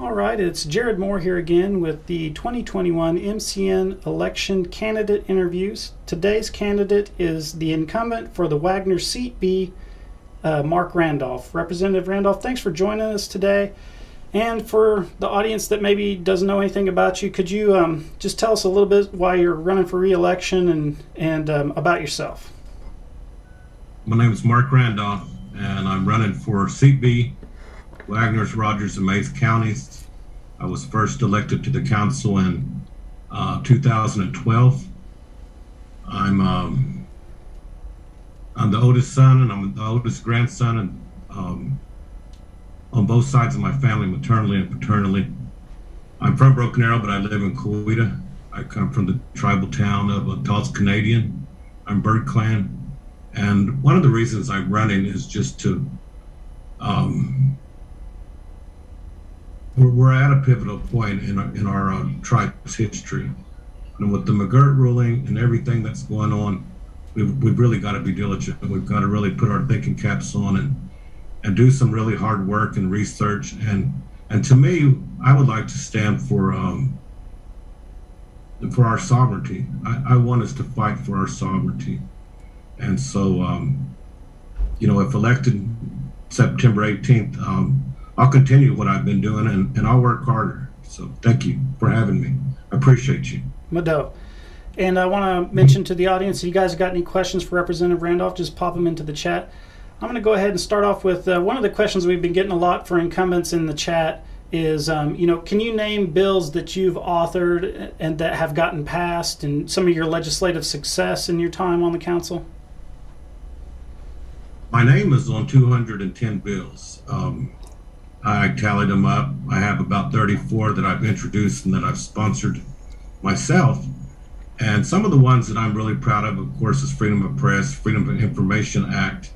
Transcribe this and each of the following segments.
All right, it's Jared Moore here again with the 2021 MCN election candidate interviews. Today's candidate is the incumbent for the Wagoner Seat B, Mark Randolph. Representative Randolph, thanks for joining us today. And for the audience that maybe doesn't know anything about you, could you just tell us a little bit why you're running for re-election and about yourself? My name is Mark Randolph, and I'm running for Seat B, Wagoner's, Rogers, and Mayes counties. I was first elected to the council in 2012. I'm the oldest son, and I'm the oldest grandson, and on both sides of my family, maternally and paternally. I'm from Broken Arrow, but I live in Coweta. I come from the tribal town of Tulsa Canadian. I'm Bird Clan, and one of the reasons I'm running is just to we're at a pivotal point in our tribe's history, and with the McGirt ruling and everything that's going on, we've really got to be diligent. We've got to really put our thinking caps on and do some really hard work and research. And to me, I would like to stand for our sovereignty. I want us to fight for our sovereignty. And so, if elected September 18th, I'll continue what I've been doing and I'll work harder. So thank you for having me. I appreciate you. Mado. And I want to mention to the audience, if you guys got any questions for Representative Randolph, just pop them into the chat. I'm going to go ahead and start off with one of the questions we've been getting a lot for incumbents in the chat is, can you name bills that you've authored and that have gotten passed and some of your legislative success in your time on the council? My name is on 210 bills. I tallied them up. I have about 34 that I've introduced and that I've sponsored myself. And some of the ones that I'm really proud of course, is Freedom of Press, Freedom of Information Act,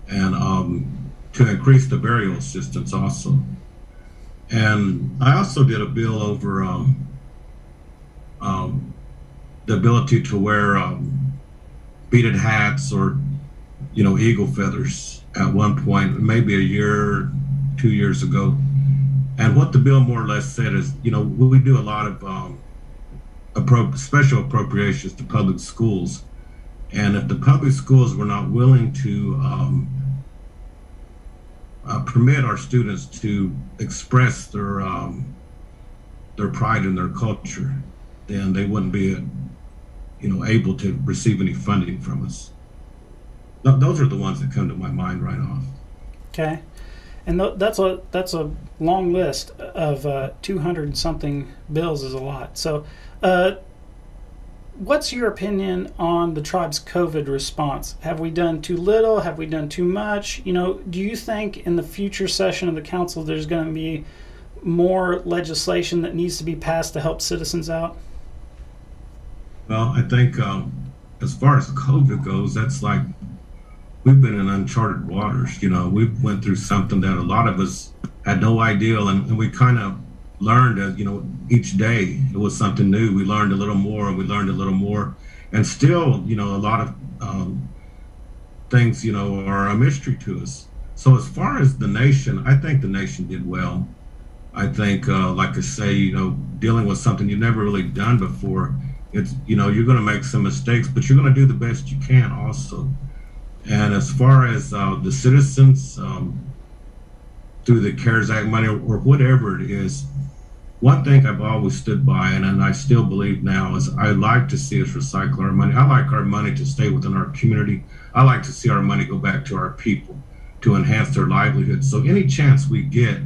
and to increase the burial assistance also. And I also did a bill over the ability to wear beaded hats or, eagle feathers at one point, maybe a year, 2 years ago. And what the bill more or less said is, we do a lot of special appropriations to public schools. And if the public schools were not willing to permit our students to express their pride in their culture, then they wouldn't be, able to receive any funding from us. Those are the ones that come to my mind right off. Okay. And that's a long list of 200 something bills is a lot. So what's your opinion on the tribe's COVID response? Have we done too little? Have we done too much? Do you think in the future session of the council there's going to be more legislation that needs to be passed to help citizens out? Well, I think as far as COVID goes, that's like we've been in uncharted waters. We went through something that a lot of us had no idea, and we kind of learned as, each day it was something new. We learned a little more and we learned a little more. And still, a lot of things, are a mystery to us. So as far as the nation, I think the nation did well. I think, like I say, dealing with something you've never really done before, it's, you're going to make some mistakes, but you're going to do the best you can also. And as far as the citizens, through the CARES Act money or whatever it is, one thing I've always stood by, and I still believe now, is I like to see us recycle our money. I like our money to stay within our community. I like to see our money go back to our people to enhance their livelihood. So any chance we get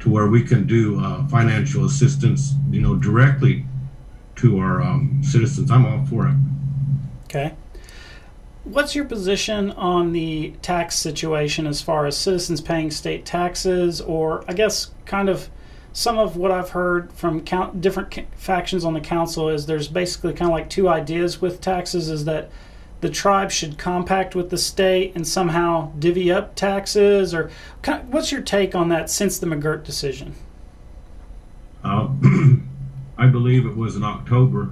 to where we can do financial assistance, directly to our citizens, I'm all for it. Okay. What's your position on the tax situation as far as citizens paying state taxes, or I guess kind of some of what I've heard from different factions on the council is there's basically kind of like two ideas with taxes, is that the tribe should compact with the state and somehow divvy up taxes, or what's your take on that since the McGirt decision? I believe it was in October.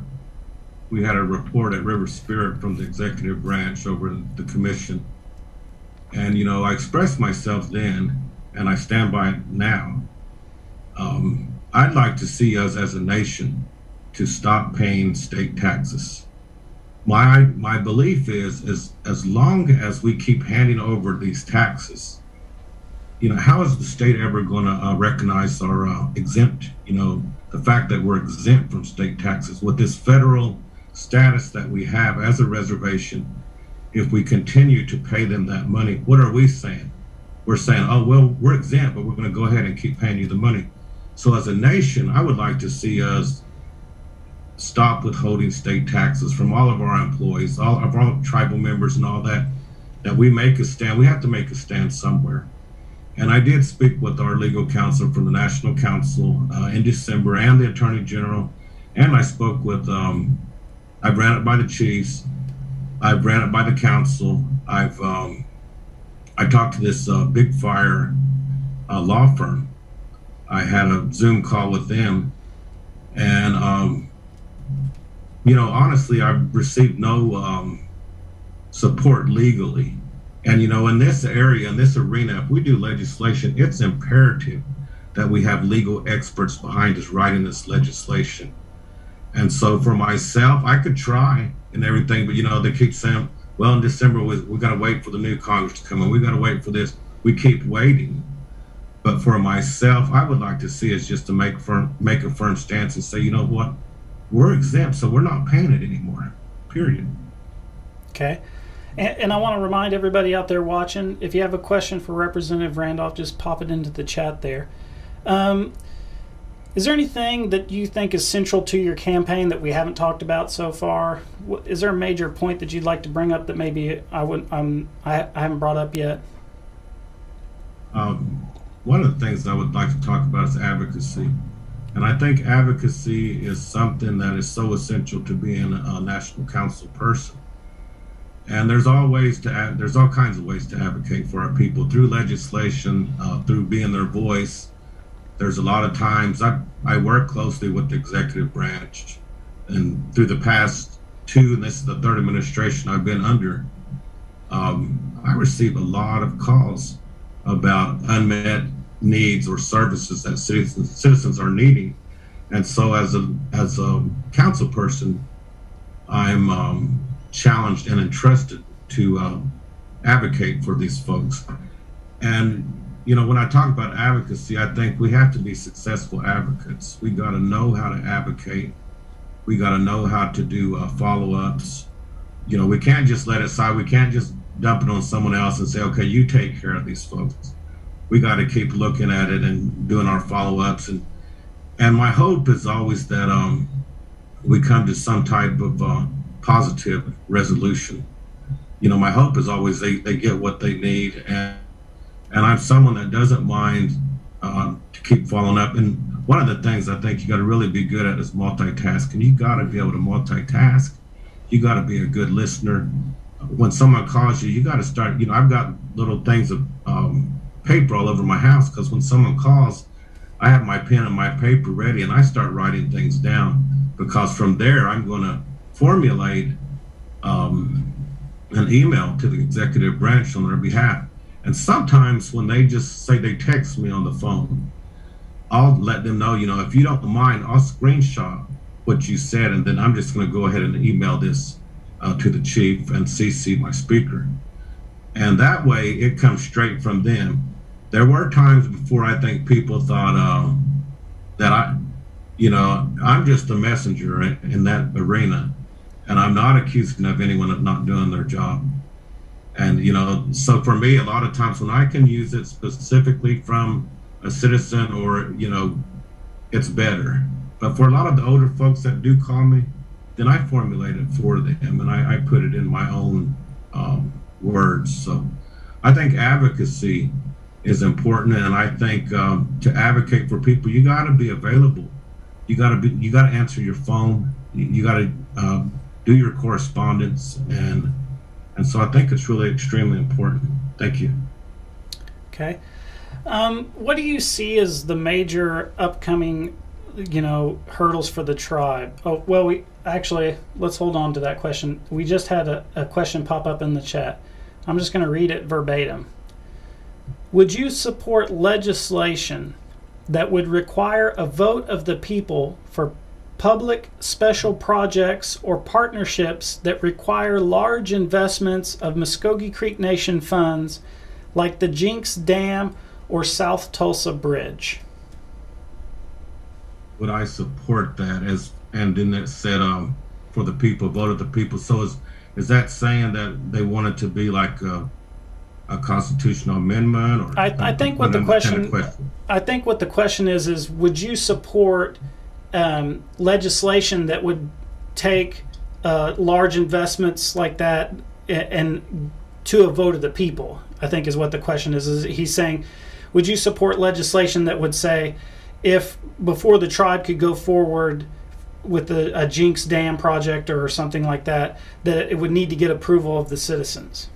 We had a report at River Spirit from the executive branch over the commission. And, I expressed myself then, and I stand by it now. I'd like to see us as a nation to stop paying state taxes. My belief is as long as we keep handing over these taxes, how is the state ever going to recognize our exempt, the fact that we're exempt from state taxes with this federal status that we have as a reservation? If we continue to pay them that money, what are we saying? We're saying, oh, well, we're exempt, but we're going to go ahead and keep paying you the money. So as a nation, I would like to see us stop withholding state taxes from all of our employees, all of our tribal members and all that we make a stand. We have to make a stand somewhere. And I did speak with our legal counsel from the National Council in December, and the Attorney General, and I spoke with, I ran it by the chiefs, I've ran it by the council, I talked to this Big Fire law firm. I had a Zoom call with them, and honestly, I've received no support legally. And in this area, in this arena, if we do legislation, it's imperative that we have legal experts behind us writing this legislation. And so for myself, I could try and everything, but they keep saying, well, in December we got to wait for the new Congress to come in. We got to wait for this. We keep waiting. But for myself, I would like to see us just to make a firm stance and say, you know what, we're exempt, so we're not paying it anymore, period. Okay. And I want to remind everybody out there watching, if you have a question for Representative Randolph, just pop it into the chat there. Is there anything that you think is central to your campaign that we haven't talked about so far? Is there a major point that you'd like to bring up that maybe I haven't brought up yet? One of the things I would like to talk about is advocacy. And I think advocacy is something that is so essential to being a national council person. And there's all kinds of ways to advocate for our people through legislation, through being their voice. There's a lot of times I work closely with the executive branch, and through the past two, and this is the third administration I've been under, I receive a lot of calls about unmet needs or services that citizens are needing. And so as a council person, I'm challenged and entrusted to advocate for these folks. And when I talk about advocacy, I think we have to be successful advocates. We got to know how to advocate. We got to know how to do follow-ups. We can't just let it slide. We can't just dump it on someone else and say, okay, you take care of these folks. We got to keep looking at it and doing our follow-ups. And my hope is always that we come to some type of positive resolution. My hope is always they get what they need. And I'm someone that doesn't mind to keep following up. And one of the things I think you got to really be good at is multitasking. You got to be able to multitask. You got to be a good listener. When someone calls you, you got to start, I've got little things of paper all over my house, because when someone calls, I have my pen and my paper ready, and I start writing things down, because from there I'm going to formulate an email to the executive branch on their behalf. And sometimes when they just say they text me on the phone, I'll let them know, if you don't mind, I'll screenshot what you said, and then I'm just going to go ahead and email this to the chief and CC my speaker. And that way it comes straight from them. There were times before I think people thought that I'm just a messenger in that arena, and I'm not accusing of anyone of not doing their job. And, so for me, a lot of times when I can use it specifically from a citizen or, it's better. But for a lot of the older folks that do call me, then I formulate it for them, and I put it in my own words. So I think advocacy is important. And I think to advocate for people, you got to be available. You got to answer your phone. You got to do your correspondence. And so I think it's really extremely important. Thank you. Okay. What do you see as the major upcoming, hurdles for the tribe? Oh, well, let's hold on to that question. We just had a question pop up in the chat. I'm just going to read it verbatim. Would you support legislation that would require a vote of the people for public special projects or partnerships that require large investments of Muskogee Creek Nation funds, like the Jinx Dam or South Tulsa Bridge? Would I support that? And then it said for the people, vote of the people. So is that saying that they want it to be like a constitutional amendment? Or I think what the question, I think what the question is would you support legislation that would take large investments like that and to a vote of the people? I think is what the question is. Is he's saying, would you support legislation that would say, if before the tribe could go forward with a Jinx Dam project or something like that, that it would need to get approval of the citizens?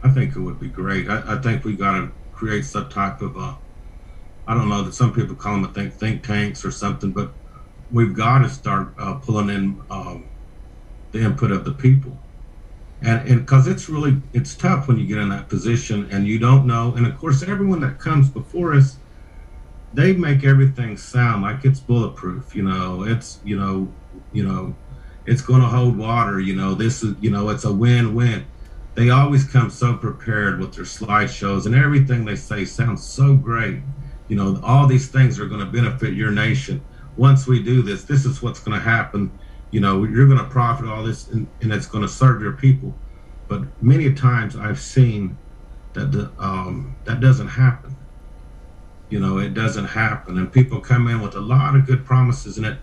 I think it would be great. I think we got to create some type of I don't know, that some people call them think tanks or something, but we've got to start pulling in the input of the people. And because it's tough when you get in that position and you don't know. And of course, everyone that comes before us, they make everything sound like it's bulletproof. It's it's going to hold water. This is it's a win-win. They always come so prepared with their slideshows, and everything they say sounds so great. All these things are going to benefit your nation. Once we do this, this is what's going to happen. You're going to profit all this, and it's going to serve your people. But many times I've seen that that doesn't happen. It doesn't happen, and people come in with a lot of good promises, and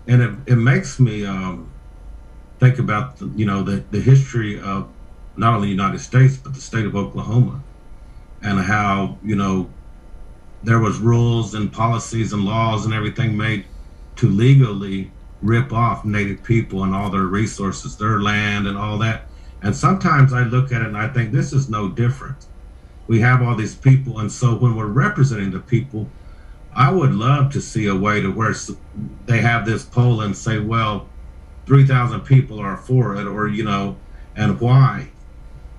it makes me think about the history of not only the United States but the state of Oklahoma, and how there was rules and policies and laws and everything made to legally rip off Native people and all their resources, their land and all that. And sometimes I look at it and I think this is no different. We have all these people, and so when we're representing the people, I would love to see a way to where they have this poll and say, well, 3,000 people are for it, or and why.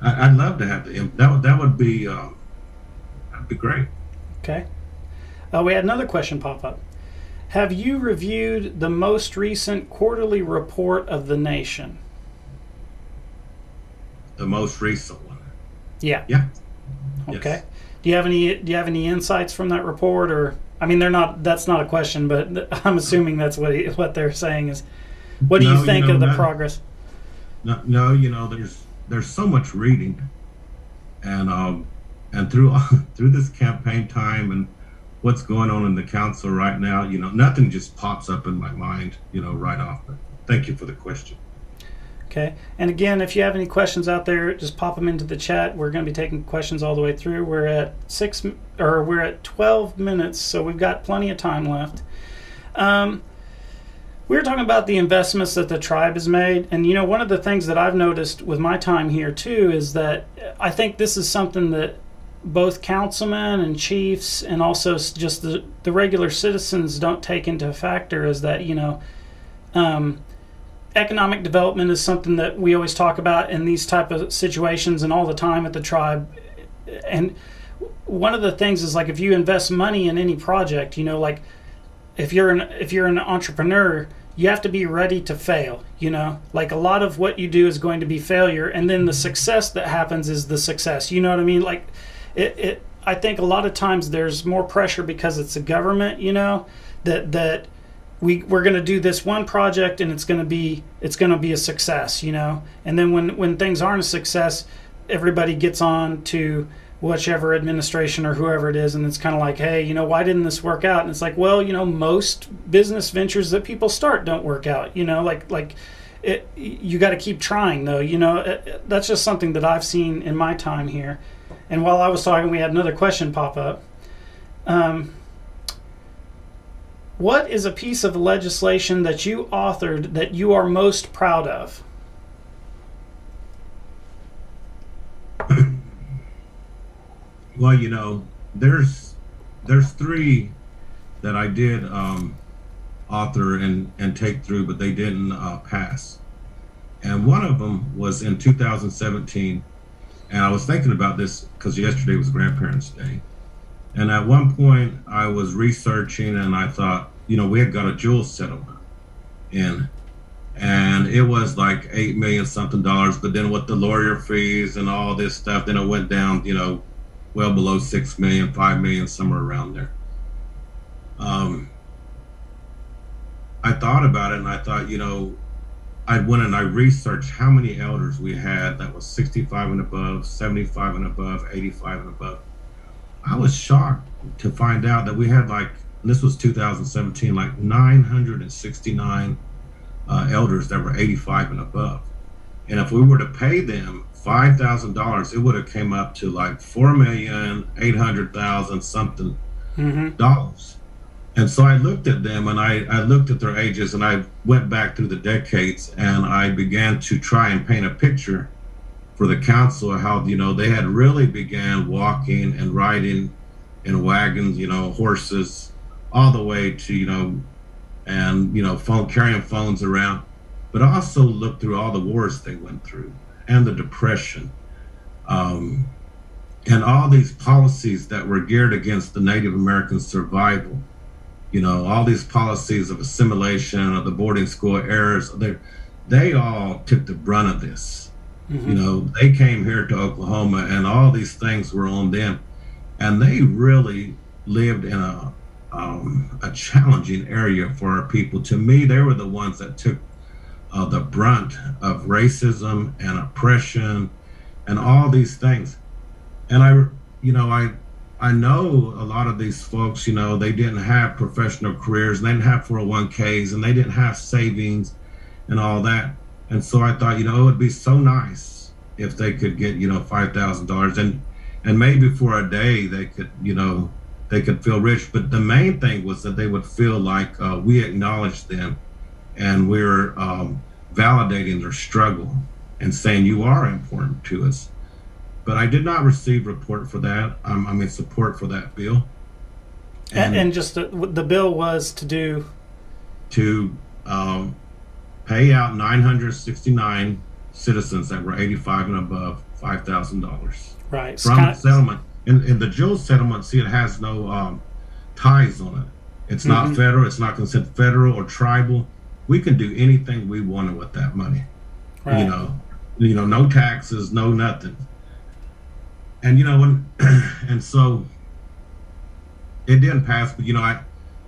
I'd love to have that would be that'd be great. Okay. We had another question pop up. Have you reviewed the most recent quarterly report of the nation? The most recent one. Yeah. Yeah. Okay. Yes. Do you have any insights from that report, or that's not a question, but I'm assuming that's what they're saying is, what do you think of the progress? No, there's so much reading, and through this campaign time and what's going on in the council right now, nothing just pops up in my mind, right off. But thank you for the question. Okay. And again, if you have any questions out there, just pop them into the chat. We're going to be taking questions all the way through. We're at 12 minutes, so we've got plenty of time left. We were talking about the investments that the tribe has made, and one of the things that I've noticed with my time here too is that I think this is something that both councilmen and chiefs and also just the regular citizens don't take into factor, is that economic development is something that we always talk about in these type of situations and all the time at the tribe. And one of the things is, like, if you invest money in any project, like if you're an entrepreneur, you have to be ready to fail. Like, a lot of what you do is going to be failure, and then the success that happens is the success. You know what I mean? Like I think a lot of times there's more pressure because it's a government, that we're going to do this one project and it's going to be a success, and then when things aren't a success, everybody gets on to whichever administration or whoever it is, and it's kind of like, hey, why didn't this work out? And it's like, well, most business ventures that people start don't work out, you got to keep trying though. That's just something that I've seen in my time here. And while I was talking, we had another question pop up. What is a piece of legislation that you authored that you are most proud of? Well, there's three that I did author and take through, but they didn't pass. And one of them was in 2017. And I was thinking about this because yesterday was Grandparents' Day. And at one point, I was researching, and I thought, we had got a jewel settlement in, and it was like 8 million something dollars. But then with the lawyer fees and all this stuff, then it went down, well below 6 million, 5 million, somewhere around there. I thought about it, and I thought, I went and I researched how many elders we had that was 65 and above, 75 and above, 85 and above. I was shocked to find out that we had this was 2017, like 969 elders that were 85 and above. And if we were to pay them $5,000, it would have came up to like 4,800,000 something dollars. And so I looked at them, and I looked at their ages, and I went back through the decades, and I began to try and paint a picture for the council of how, they had really began walking and riding in wagons, horses, all the way to, and, carrying phones around, but also looked through all the wars they went through and the Depression, and all these policies that were geared against the Native American survival. All these policies of assimilation, of the boarding school errors, they all took the brunt of this. They came here to Oklahoma, and all these things were on them, and they really lived in a challenging area for our people. To me, they were the ones that took the brunt of racism and oppression and all these things. And I know a lot of these folks, they didn't have professional careers, and they didn't have 401ks, and they didn't have savings and all that. And so I thought, it would be so nice if they could get, $5,000, and maybe for a day they could, they could feel rich. But the main thing was that they would feel like we acknowledged them, and we're validating their struggle and saying, you are important to us. But I did not receive support for that. Support for that bill. And just the bill was to pay out 969 citizens that were 85 and above $5,000. Right. From the settlement. In the Joe settlement, see, it has no ties on it. It's not federal. It's not considered federal or tribal. We can do anything we wanted with that money. Right. No taxes, no nothing. And and so it didn't pass. But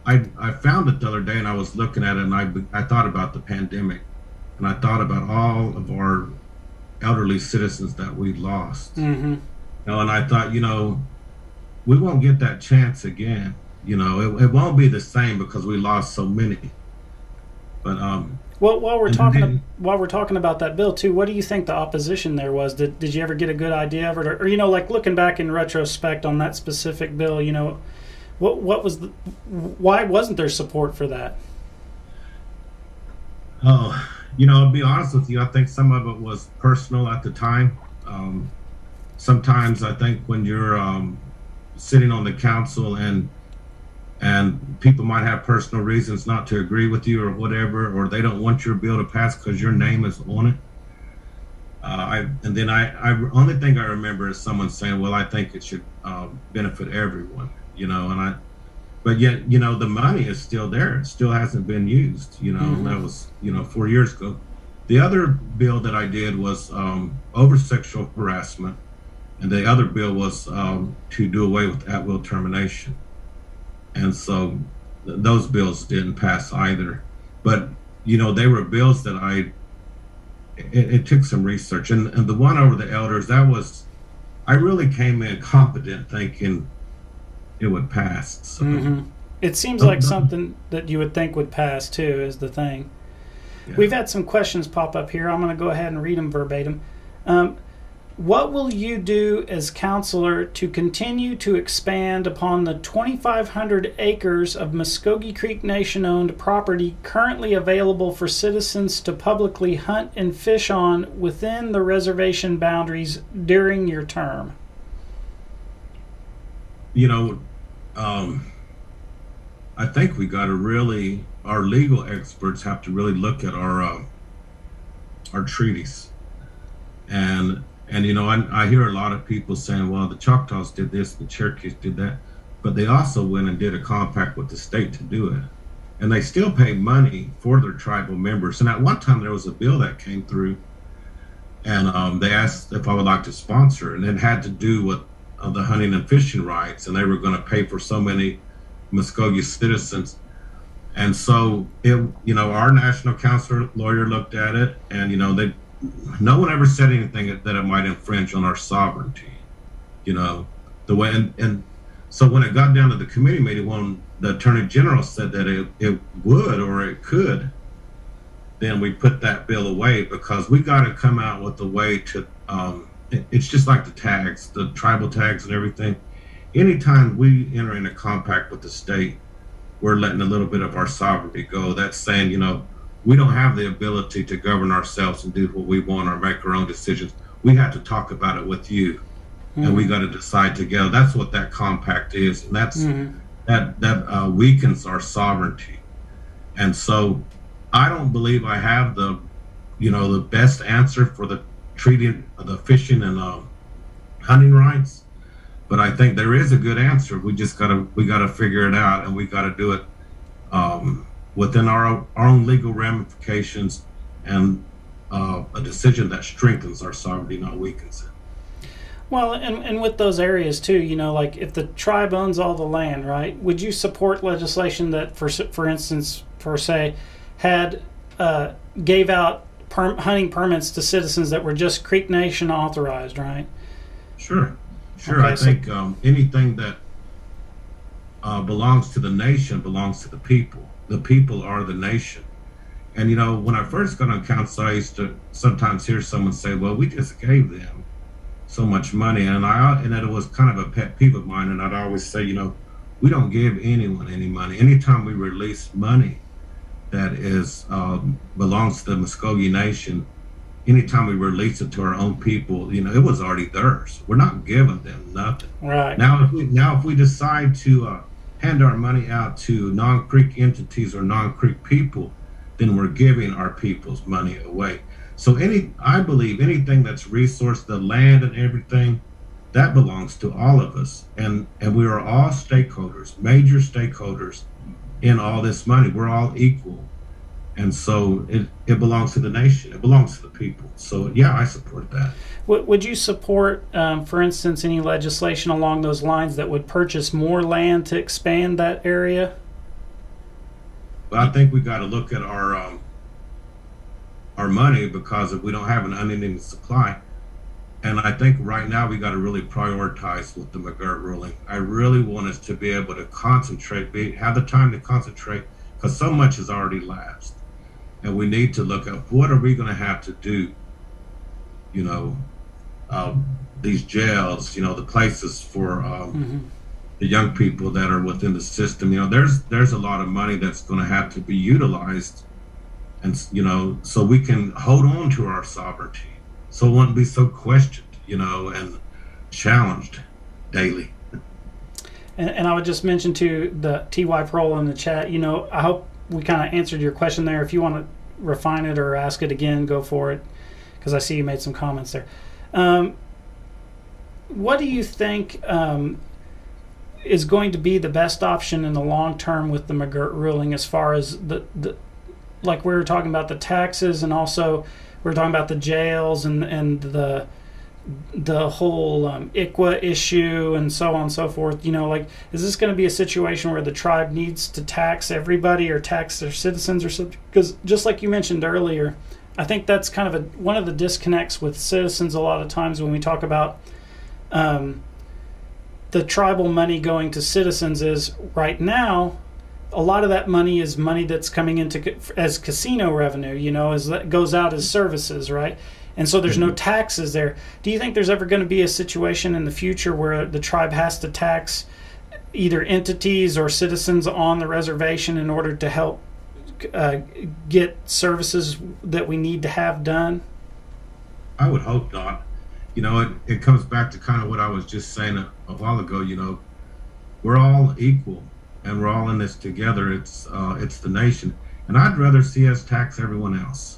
I found it the other day, and I was looking at it, and I thought about the pandemic, and I thought about all of our elderly citizens that we lost. And I thought, we won't get that chance again. It won't be the same because we lost so many. But well, while we're talking about that bill too, what do you think the opposition there was? Did you ever get a good idea of it, or looking back in retrospect on that specific bill, what was why wasn't there support for that? Oh, I'll be honest with you. I think some of it was personal at the time. Sometimes I think when you're sitting on the council and people might have personal reasons not to agree with you or whatever, or they don't want your bill to pass because your name is on it. Only thing I remember is someone saying, well, I think it should benefit everyone, but yet, the money is still there. It still hasn't been used, That was, 4 years ago. The other bill that I did was over sexual harassment. And the other bill was to do away with at-will termination. And so those bills didn't pass either. But, they were bills that it took some research. And the one over the elders, I really came in confident thinking it would pass. So. It seems like something that you would think would pass too, is the thing. Yeah. We've had some questions pop up here. I'm going to go ahead and read them verbatim. What will you do as counselor to continue to expand upon the 2,500 acres of Muskogee Creek Nation-owned property currently available for citizens to publicly hunt and fish on within the reservation boundaries during your term? I think we got to our legal experts have to really look at our treaties. And I hear a lot of people saying, well, the Choctaws did this, the Cherokees did that. but they also went and did a compact with the state to do it. And they still pay money for their tribal members. And at one time there was a bill that came through, and they asked if I would like to sponsor, and it had to do with the hunting and fishing rights, and they were going to pay for so many Muskogee citizens. And so our national counselor lawyer looked at it, and no one ever said anything that it might infringe on our sovereignty. The way and so when it got down to the committee meeting, when the attorney general said that it would or it could, then we put that bill away, because we got to come out with a way to it's just like the tags, the tribal tags and everything. Anytime we enter in a compact with the state, we're letting a little bit of our sovereignty go. That's saying, we don't have the ability to govern ourselves and do what we want or make our own decisions. We have to talk about it with you, and we got to decide together. That's what that compact is, and that's that weakens our sovereignty. And so, I don't believe I have the best answer for the treating the fishing and hunting rights, but I think there is a good answer. We just gotta figure it out, and we gotta do it within our own legal ramifications, and a decision that strengthens our sovereignty, not weakens it. Well, and with those areas too, like if the tribe owns all the land, right? Would you support legislation that, for instance, had gave out hunting permits to citizens that were just Creek Nation authorized, right? Sure. Okay, I think anything that belongs to the nation belongs to the people. The people are the nation. And when I first got on council, I used to sometimes hear someone say, "Well, we just gave them so much money," and it was kind of a pet peeve of mine. And I'd always say, we don't give anyone any money. Anytime we release money that is belongs to the Muskogee Nation, anytime we release it to our own people, it was already theirs. We're not giving them nothing. Right. Now, if we decide to hand our money out to non-Creek entities or non-Creek people, then we're giving our people's money away. So I believe anything that's resource, the land and everything, that belongs to all of us. And we are all stakeholders, major stakeholders in all this money. We're all equal. And so it belongs to the nation. It belongs to the people. So, yeah, I support that. Would you support, for instance, any legislation along those lines that would purchase more land to expand that area? But I think we got to look at our money, because if we don't have an unending supply, and I think right now we got to really prioritize with the McGirt ruling. I really want us to be able to concentrate, have the time to concentrate, because so much has already lapsed. And we need to look at what are we going to have to do, these jails, the places for the young people that are within the system. There's a lot of money that's going to have to be utilized, and so we can hold on to our sovereignty, so it won't be so questioned, and challenged daily. And I would just mention to the TY Pro in the chat, I hope we kind of answered your question there. If you want to refine it or ask it again, go for it, because I see you made some comments there. What do you think is going to be the best option in the long term with the McGirt ruling, as far as the like we were talking about the taxes, and also we were talking about the jails and the whole ICWA issue and so on and so forth? Is this going to be a situation where the tribe needs to tax everybody or tax their citizens or something? Because just like you mentioned earlier, I think that's kind of one of the disconnects with citizens a lot of times when we talk about the tribal money going to citizens, is right now a lot of that money is money that's coming into as casino revenue, as that goes out as services, right? And so there's no taxes there. Do you think there's ever going to be a situation in the future where the tribe has to tax either entities or citizens on the reservation in order to help get services that we need to have done? I would hope not. It comes back to kind of what I was just saying a while ago. We're all equal, and we're all in this together. It's the nation, and I'd rather see us tax everyone else.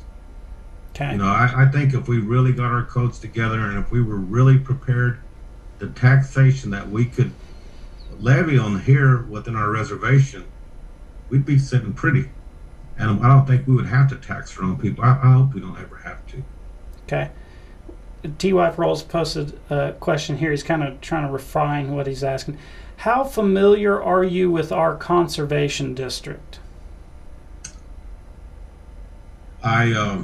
Okay. I think if we really got our codes together, and if we were really prepared, the taxation that we could levy on here within our reservation, we'd be sitting pretty. And I don't think we would have to tax our own people. I hope we don't ever have to. Okay. T-Wife Rolls posted a question here. He's kind of trying to refine what he's asking. How familiar are you with our conservation district? I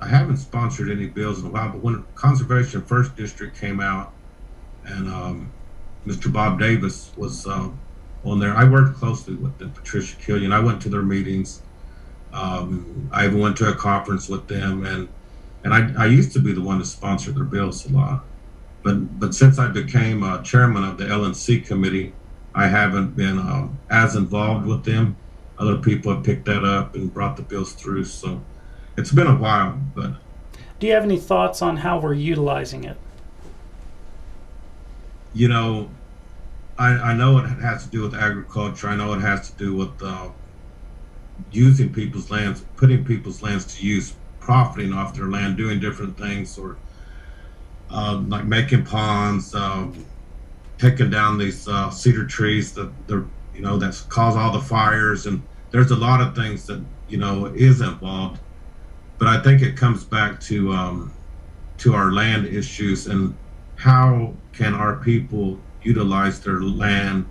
haven't sponsored any bills in a while, but when Conservation First District came out and Mr. Bob Davis was on there, I worked closely with them, Patricia Killian. I went to their meetings. I even went to a conference with them, and I used to be the one to sponsor their bills a lot. But since I became chairman of the LNC committee, I haven't been as involved with them. Other people have picked that up and brought the bills through. So it's been a while. But do you have any thoughts on how we're utilizing it? You know, I know it has to do with agriculture. I know it has to do with using people's lands, putting people's lands to use, profiting off their land, doing different things, or like making ponds, taking down these cedar trees that's cause all the fires, and there's a lot of things that is involved. But I think it comes back to our land issues and how can our people utilize their land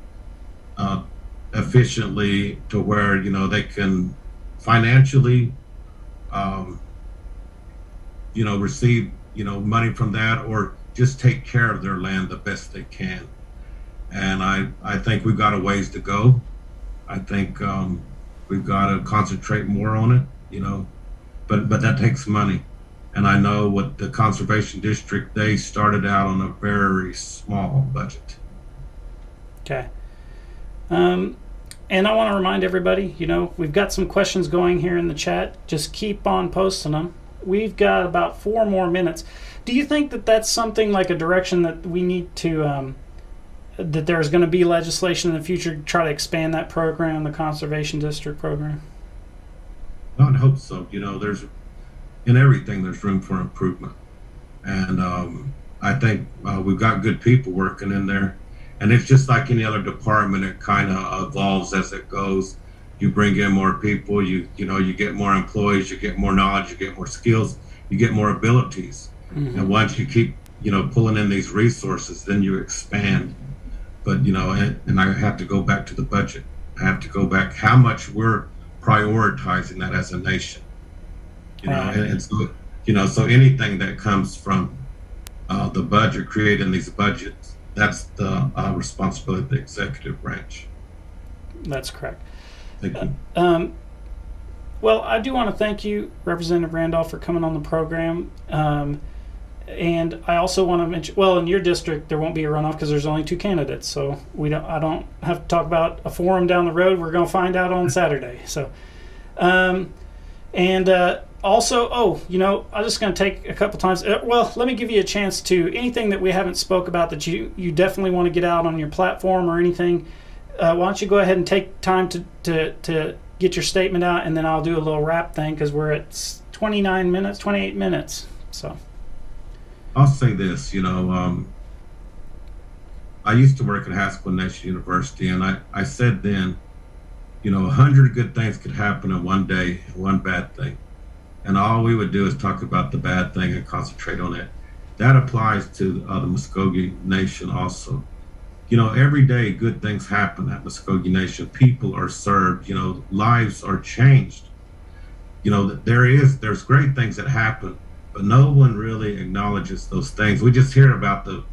efficiently to where they can financially receive money from that, or just take care of their land the best they can. And I think we've got a ways to go. I think we've got to concentrate more on it, but that takes money. And I know what the Conservation District, they started out on a very small budget. Okay. And I want to remind everybody, we've got some questions going here in the chat. Just keep on posting them. We've got about 4 more minutes. Do you think that that's something like a direction that we need to, that there's going to be legislation in the future to try to expand that program, the Conservation District program? I would hope so. There's, in everything, there's room for improvement. And I think we've got good people working in there. And it's just like any other department, it kind of evolves as it goes. You bring in more people, you get more employees, you get more knowledge, you get more skills, you get more abilities. Mm-hmm. And once you keep, pulling in these resources, then you expand. But, and I have to go back to the budget. I have to go back how much we're prioritizing that as a nation. And so, so anything that comes from the budget, creating these budgets, that's the responsibility of the executive branch. That's correct. Thank you. Well, I do want to thank you, Representative Randolph, for coming on the program. And I also want to mention, well, in your district, there won't be a runoff because there's only 2 candidates. So I don't have to talk about a forum down the road. We're going to find out on Saturday. So, also, I'm just going to take a couple times. Well, let me give you a chance to anything that we haven't spoke about that you definitely want to get out on your platform or anything. Why don't you go ahead and take time to get your statement out, and then I'll do a little wrap thing because we're at 28 minutes. So I'll say this, I used to work at Haskell Nation University, and I said then, 100 good things could happen in one day, one bad thing. And all we would do is talk about the bad thing and concentrate on it. That applies to the Muskogee Nation also. Every day good things happen at Muskogee Nation. People are served, lives are changed. There's great things that happen, but no one really acknowledges those things. We just hear about the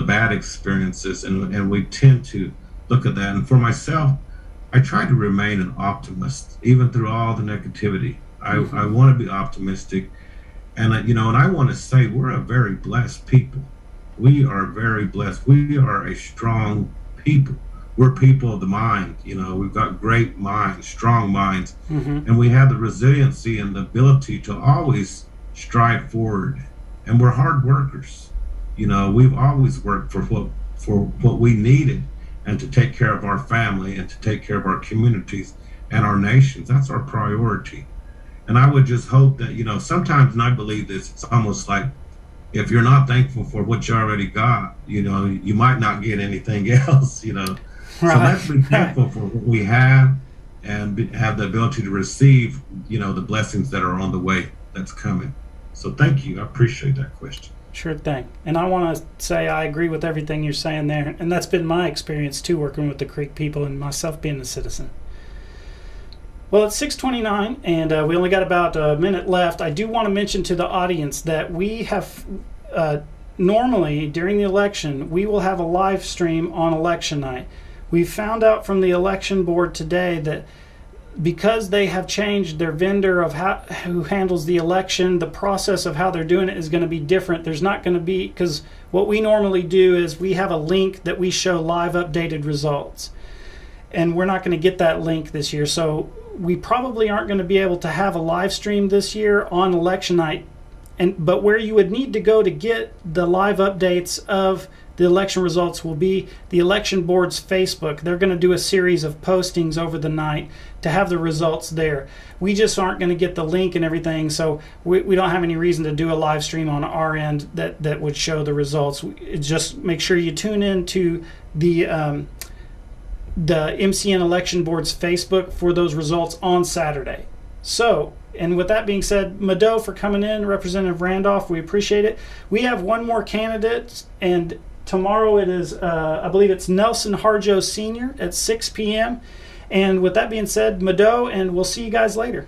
bad experiences, and we tend to look at that. And for myself, I try to remain an optimist, even through all the negativity. I want to be optimistic, and and I want to say we're a very blessed people. We are very blessed. We are a strong people. We're people of the mind. We've got great minds, strong minds, and we have the resiliency and the ability to always strive forward. And we're hard workers. We've always worked for what we needed, and to take care of our family and to take care of our communities and our nations. That's our priority. And I would just hope that, sometimes, and I believe this, it's almost like if you're not thankful for what you already got, you might not get anything else. Right. So let's be thankful for what we have and have the ability to receive, the blessings that are on the way that's coming. So thank you. I appreciate that question. Sure thing. And I want to say I agree with everything you're saying there. And that's been my experience too, working with the Creek people and myself being a citizen. Well, it's 6:29, and we only got about a minute left. I do want to mention to the audience that we have normally during the election, we will have a live stream on election night. We found out from the election board today that because they have changed their vendor of who handles the election, the process of how they're doing it is going to be different. There's not going to be, because what we normally do is we have a link that we show live updated results. And we're not going to get that link this year. So we probably aren't going to be able to have a live stream this year on election night. But where you would need to go to get the live updates of the election results will be the election board's Facebook. They're going to do a series of postings over the night to have the results there. We just aren't going to get the link and everything, so we don't have any reason to do a live stream on our end that would show the results. Just make sure you tune in to the MCN Election Board's Facebook for those results on Saturday. So, and with that being said, Mado for coming in, Representative Randolph, we appreciate it. We have one more candidate, and tomorrow it is, I believe it's Nelson Harjo Sr. at 6 p.m. And with that being said, Mado, and we'll see you guys later.